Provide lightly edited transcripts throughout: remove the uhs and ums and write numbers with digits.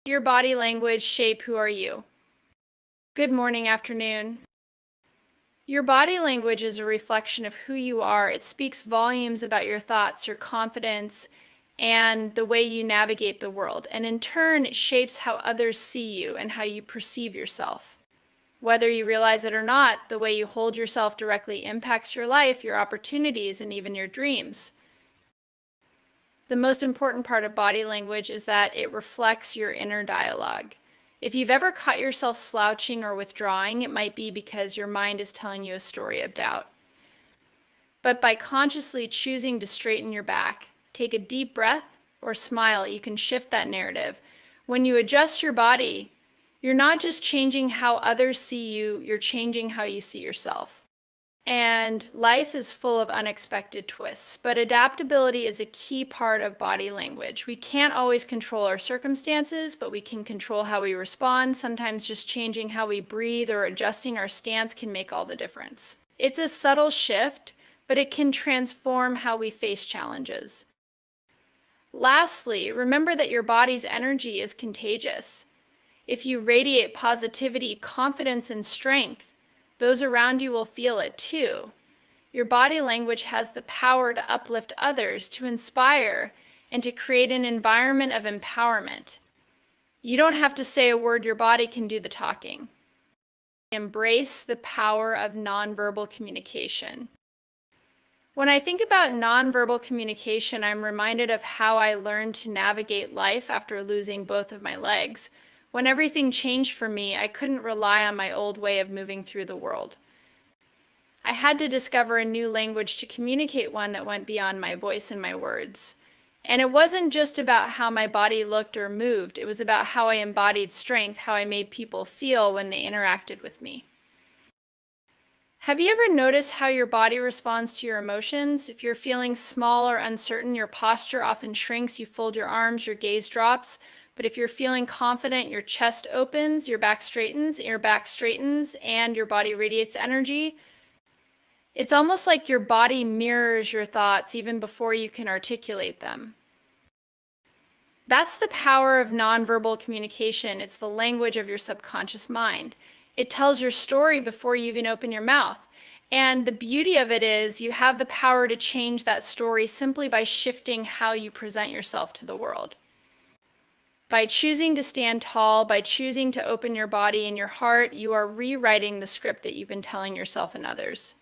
Your body language shape who are you? Good morning, afternoon. Your body language is a reflection of who you are. It speaks volumes about your thoughts, your confidence, and the way you navigate the world. And in turn, it shapes how others see you and how you perceive yourself. Whether you realize it or not, the way you hold yourself directly impacts your life, your opportunities, and even your dreams. The most important part of body language is that it reflects your inner dialogue. If you've ever caught yourself slouching or withdrawing, it might be because your mind is telling you a story of doubt. But by consciously choosing to straighten your back, take a deep breath, or smile, you can shift that narrative. When you adjust your body, you're not just changing how others see you, you're changing how you see yourself. And life is full of unexpected twists, but adaptability is a key part of body language. We can't always control our circumstances, but we can control how we respond. Sometimes just changing how we breathe or adjusting our stance can make all the difference. It's a subtle shift, but it can transform how we face challenges. Lastly, remember that your body's energy is contagious. If you radiate positivity, confidence, and strength, those around you will feel it too. Your body language has the power to uplift others, to inspire, and to create an environment of empowerment. You don't have to say a word, your body can do the talking. Embrace the power of nonverbal communication. When I think about nonverbal communication, I'm reminded of how I learned to navigate life after losing both of my legs. When everything changed for me, I couldn't rely on my old way of moving through the world. I had to discover a new language to communicate, one that went beyond my voice and my words. And it wasn't just about how my body looked or moved. It was about how I embodied strength, how I made people feel when they interacted with me. Have you ever noticed how your body responds to your emotions? If you're feeling small or uncertain, your posture often shrinks, you fold your arms, your gaze drops. But if you're feeling confident, your chest opens, your back straightens, and your body radiates energy. It's almost like your body mirrors your thoughts even before you can articulate them. That's the power of nonverbal communication. It's the language of your subconscious mind. It tells your story before you even open your mouth. And the beauty of it is you have the power to change that story simply by shifting how you present yourself to the world. By choosing to stand tall, by choosing to open your body and your heart, you are rewriting the script that you've been telling yourself and others.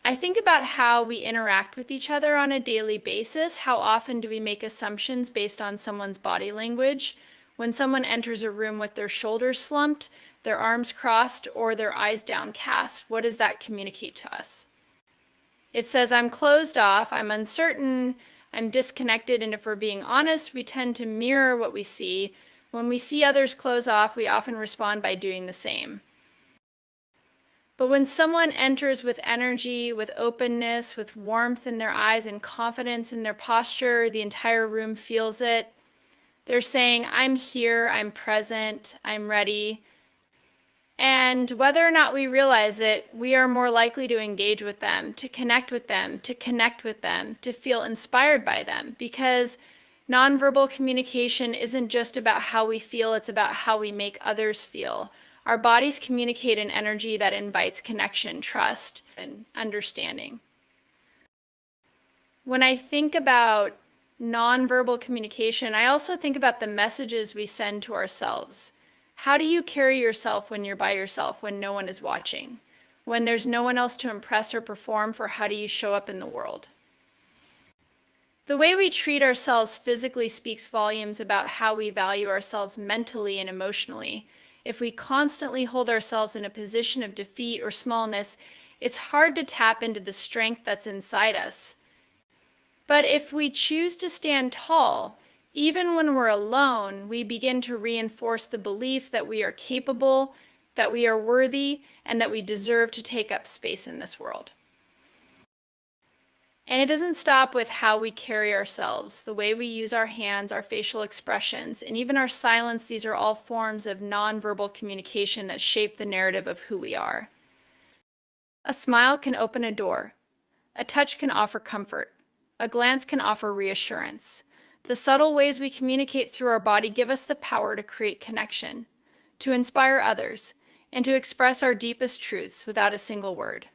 I think about how we interact with each other on a daily basis. How often do we make assumptions based on someone's body language? When someone enters a room with their shoulders slumped, their arms crossed, or their eyes downcast, what does that communicate to us? It says, I'm closed off, I'm uncertain, I'm disconnected, and if we're being honest, we tend to mirror what we see. When we see others close off, we often respond by doing the same. But when someone enters with energy, with openness, with warmth in their eyes and confidence in their posture, the entire room feels it. They're saying, I'm here, I'm present, I'm ready. And whether or not we realize it, we are more likely to engage with them, to connect with them, to feel inspired by them. Because nonverbal communication isn't just about how we feel, it's about how we make others feel. Our bodies communicate an energy that invites connection, trust, and understanding. When I think about nonverbal communication, I also think about the messages we send to ourselves. How do you carry yourself when you're by yourself, when no one is watching? When there's no one else to impress or perform for, how do you show up in the world? The way we treat ourselves physically speaks volumes about how we value ourselves mentally and emotionally. If we constantly hold ourselves in a position of defeat or smallness, it's hard to tap into the strength that's inside us. But if we choose to stand tall, even when we're alone, we begin to reinforce the belief that we are capable, that we are worthy, and that we deserve to take up space in this world. And it doesn't stop with how we carry ourselves, the way we use our hands, our facial expressions, and even our silence. These are all forms of nonverbal communication that shape the narrative of who we are. A smile can open a door. A touch can offer comfort. A glance can offer reassurance. The subtle ways we communicate through our body give us the power to create connection, to inspire others, and to express our deepest truths without a single word.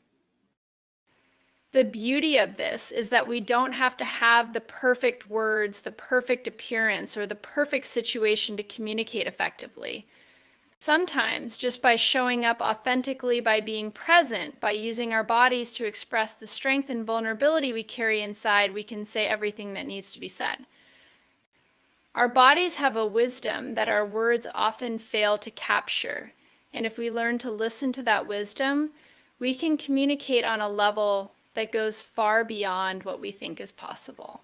The beauty of this is that we don't have to have the perfect words, the perfect appearance, or the perfect situation to communicate effectively. Sometimes, just by showing up authentically, by being present, by using our bodies to express the strength and vulnerability we carry inside, we can say everything that needs to be said. Our bodies have a wisdom that our words often fail to capture. And if we learn to listen to that wisdom, we can communicate on a level that goes far beyond what we think is possible.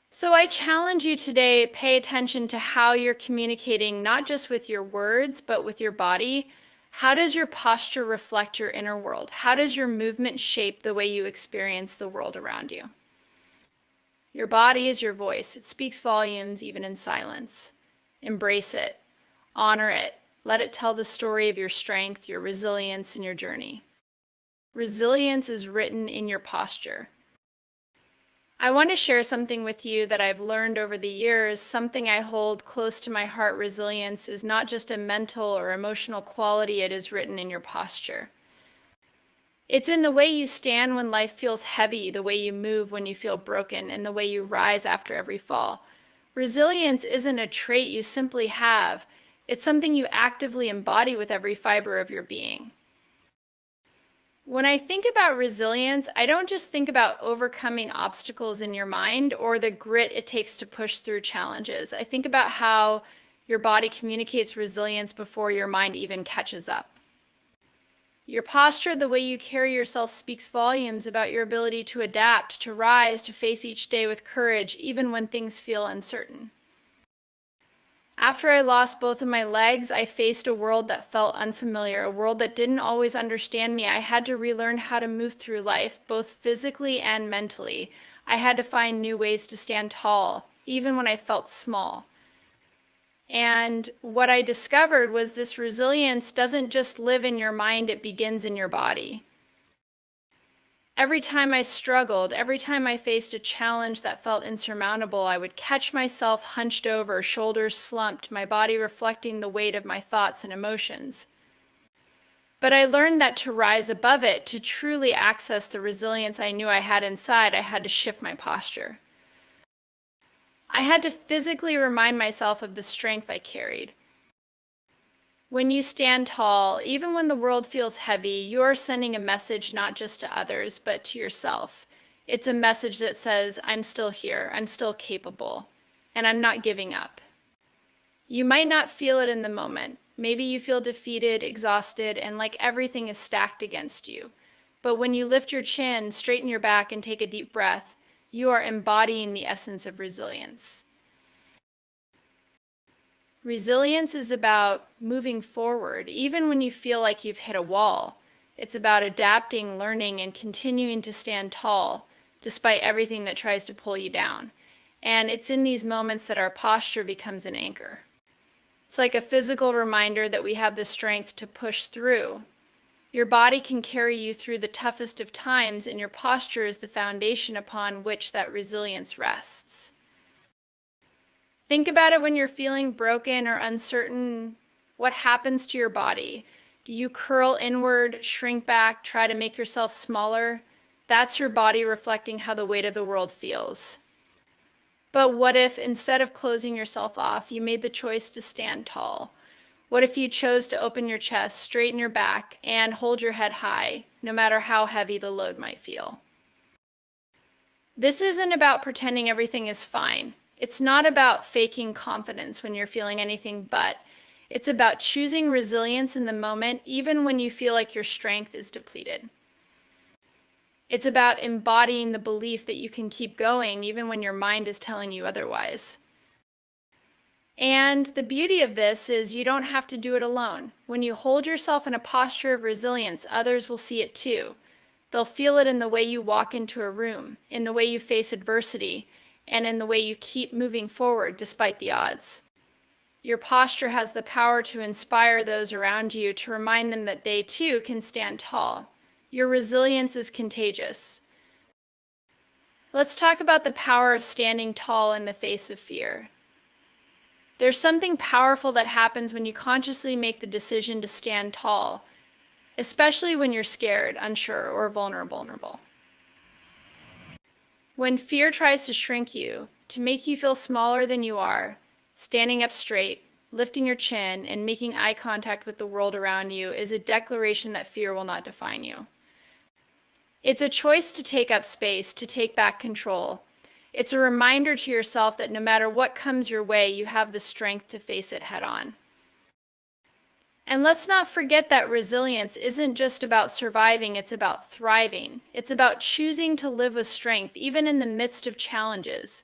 So I challenge you today, pay attention to how you're communicating, not just with your words, but with your body. How does your posture reflect your inner world? How does your movement shape the way you experience the world around you? Your body is your voice. It speaks volumes even in silence. Embrace it. Honor it. Let it tell the story of your strength, your resilience, and your journey. Resilience is written in your posture. I want to share something with you that I've learned over the years, something I hold close to my heart. Resilience is not just a mental or emotional quality, it is written in your posture. It's in the way you stand when life feels heavy, the way you move when you feel broken, and the way you rise after every fall. Resilience isn't a trait you simply have. It's something you actively embody with every fiber of your being. When I think about resilience, I don't just think about overcoming obstacles in your mind or the grit it takes to push through challenges. I think about how your body communicates resilience before your mind even catches up. Your posture, the way you carry yourself, speaks volumes about your ability to adapt, to rise, to face each day with courage, even when things feel uncertain. After I lost both of my legs, I faced a world that felt unfamiliar, a world that didn't always understand me. I had to relearn how to move through life, both physically and mentally. I had to find new ways to stand tall, even when I felt small. And what I discovered was this resilience doesn't just live in your mind, it begins in your body. Every time I struggled, every time I faced a challenge that felt insurmountable, I would catch myself hunched over, shoulders slumped, my body reflecting the weight of my thoughts and emotions. But I learned that to rise above it, to truly access the resilience I knew I had inside, I had to shift my posture. I had to physically remind myself of the strength I carried. When you stand tall, even when the world feels heavy, you are sending a message not just to others, but to yourself. It's a message that says, I'm still here, I'm still capable, and I'm not giving up. You might not feel it in the moment. Maybe you feel defeated, exhausted, and like everything is stacked against you. But when you lift your chin, straighten your back, and take a deep breath, you are embodying the essence of resilience. Resilience is about moving forward, even when you feel like you've hit a wall. It's about adapting, learning, and continuing to stand tall, despite everything that tries to pull you down. And it's in these moments that our posture becomes an anchor. It's like a physical reminder that we have the strength to push through. Your body can carry you through the toughest of times, and your posture is the foundation upon which that resilience rests. Think about it when you're feeling broken or uncertain. What happens to your body? Do you curl inward, shrink back, try to make yourself smaller? That's your body reflecting how the weight of the world feels. But what if, instead of closing yourself off, you made the choice to stand tall? What if you chose to open your chest, straighten your back, and hold your head high, no matter how heavy the load might feel? This isn't about pretending everything is fine. It's not about faking confidence when you're feeling anything but. It's about choosing resilience in the moment, even when you feel like your strength is depleted. It's about embodying the belief that you can keep going, even when your mind is telling you otherwise. And the beauty of this is you don't have to do it alone. When you hold yourself in a posture of resilience, others will see it too. They'll feel it in the way you walk into a room, in the way you face adversity, and in the way you keep moving forward despite the odds. Your posture has the power to inspire those around you, to remind them that they too can stand tall. Your resilience is contagious. Let's talk about the power of standing tall in the face of fear. There's something powerful that happens when you consciously make the decision to stand tall, especially when you're scared, unsure, or vulnerable. When fear tries to shrink you, to make you feel smaller than you are, standing up straight, lifting your chin, and making eye contact with the world around you is a declaration that fear will not define you. It's a choice to take up space, to take back control. It's a reminder to yourself that no matter what comes your way, you have the strength to face it head on. And let's not forget that resilience isn't just about surviving, it's about thriving. It's about choosing to live with strength, even in the midst of challenges.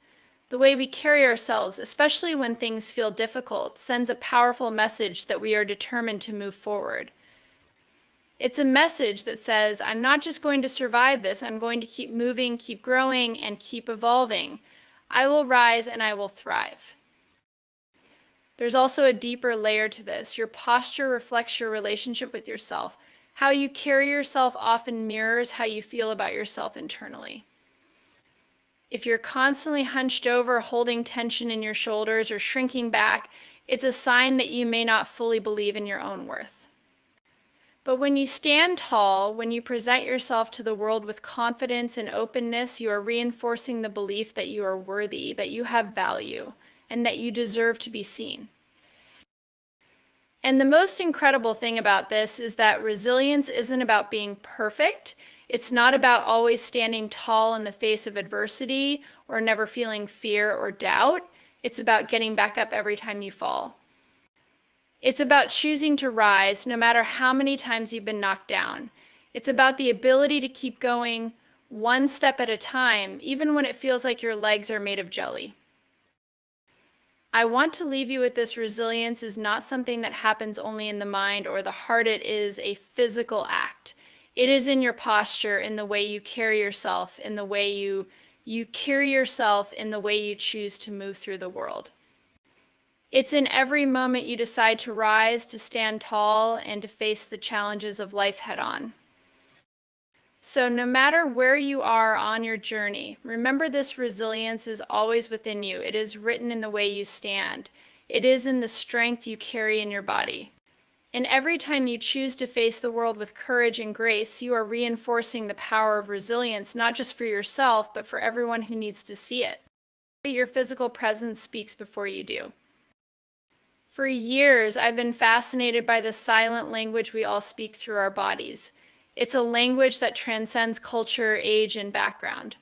The way we carry ourselves, especially when things feel difficult, sends a powerful message that we are determined to move forward. It's a message that says, I'm not just going to survive this, I'm going to keep moving, keep growing, and keep evolving. I will rise and I will thrive. There's also a deeper layer to this. Your posture reflects your relationship with yourself. How you carry yourself often mirrors how you feel about yourself internally. If you're constantly hunched over, holding tension in your shoulders, or shrinking back, it's a sign that you may not fully believe in your own worth. But when you stand tall, when you present yourself to the world with confidence and openness, you are reinforcing the belief that you are worthy, that you have value, and that you deserve to be seen. And the most incredible thing about this is that resilience isn't about being perfect. It's not about always standing tall in the face of adversity or never feeling fear or doubt. It's about getting back up every time you fall. It's about choosing to rise no matter how many times you've been knocked down. It's about the ability to keep going one step at a time, even when it feels like your legs are made of jelly. I want to leave you with this: resilience is not something that happens only in the mind or the heart. It is a physical act. It is in your posture, in the way you carry yourself, in the way you carry yourself, in the way you choose to move through the world. It's in every moment you decide to rise, to stand tall, and to face the challenges of life head on. So no matter where you are on your journey, remember this: resilience is always within you. It is written in the way you stand. It is in the strength you carry in your body. And every time you choose to face the world with courage and grace, you are reinforcing the power of resilience, not just for yourself, but for everyone who needs to see it. Your physical presence speaks before you do. For years, I've been fascinated by the silent language we all speak through our bodies. It's a language that transcends culture, age, and background.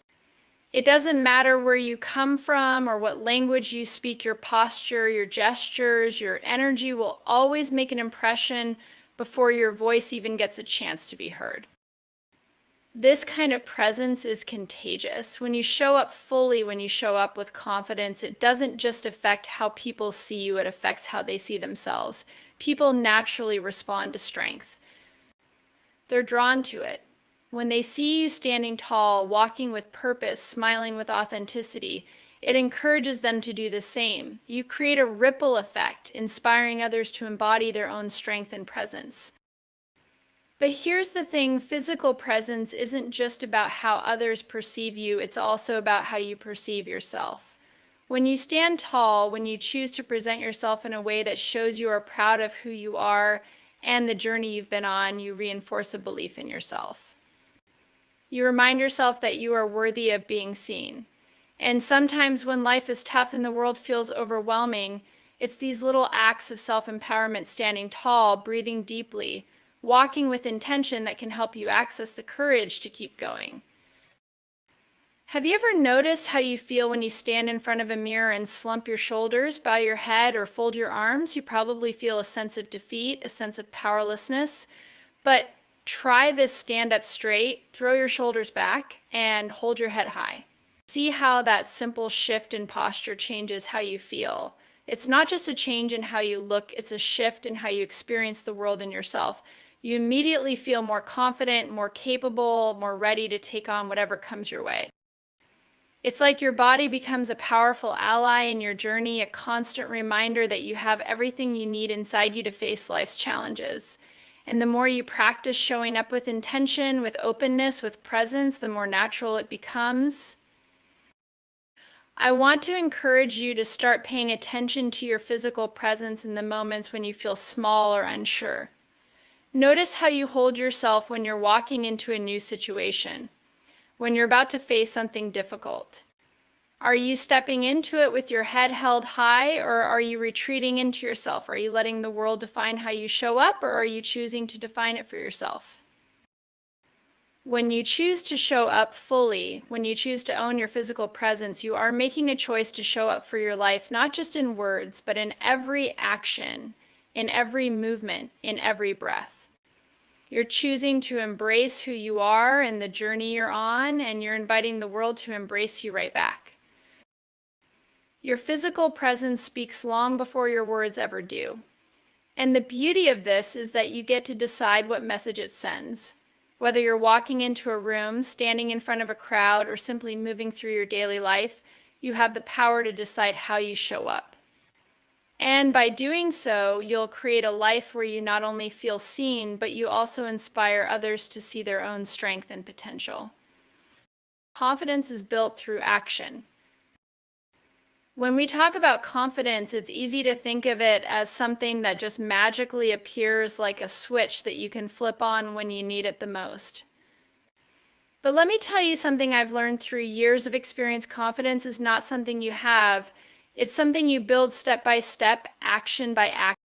It doesn't matter where you come from or what language you speak, your posture, your gestures, your energy will always make an impression before your voice even gets a chance to be heard. This kind of presence is contagious. When you show up fully, when you show up with confidence, it doesn't just affect how people see you, it affects how they see themselves. People naturally respond to strength. They're drawn to it. When they see you standing tall, walking with purpose, smiling with authenticity, it encourages them to do the same. You create a ripple effect, inspiring others to embody their own strength and presence. But here's the thing: physical presence isn't just about how others perceive you, it's also about how you perceive yourself. When you stand tall, when you choose to present yourself in a way that shows you are proud of who you are and the journey you've been on, you reinforce a belief in yourself. You remind yourself that you are worthy of being seen. And sometimes when life is tough and the world feels overwhelming, it's these little acts of self-empowerment, standing tall, breathing deeply, walking with intention, that can help you access the courage to keep going. Have you ever noticed how you feel when you stand in front of a mirror and slump your shoulders, bow your head, or fold your arms? You probably feel a sense of defeat, a sense of powerlessness. But try this: stand up straight, throw your shoulders back, and hold your head high. See how that simple shift in posture changes how you feel. It's not just a change in how you look, it's a shift in how you experience the world and yourself. You immediately feel more confident, more capable, more ready to take on whatever comes your way. It's like your body becomes a powerful ally in your journey, a constant reminder that you have everything you need inside you to face life's challenges. And the more you practice showing up with intention, with openness, with presence, the more natural it becomes. I want to encourage you to start paying attention to your physical presence in the moments when you feel small or unsure. Notice how you hold yourself when you're walking into a new situation, when you're about to face something difficult. Are you stepping into it with your head held high, or are you retreating into yourself? Are you letting the world define how you show up, or are you choosing to define it for yourself? When you choose to show up fully, when you choose to own your physical presence, you are making a choice to show up for your life, not just in words, but in every action, in every movement, in every breath. You're choosing to embrace who you are and the journey you're on, and you're inviting the world to embrace you right back. Your physical presence speaks long before your words ever do. And the beauty of this is that you get to decide what message it sends. Whether you're walking into a room, standing in front of a crowd, or simply moving through your daily life, you have the power to decide how you show up. And by doing so, you'll create a life where you not only feel seen, but you also inspire others to see their own strength and potential. Confidence is built through action. When we talk about confidence, it's easy to think of it as something that just magically appears like a switch that you can flip on when you need it the most. But let me tell you something I've learned through years of experience. Confidence is not something you have. It's something you build step by step, action by action.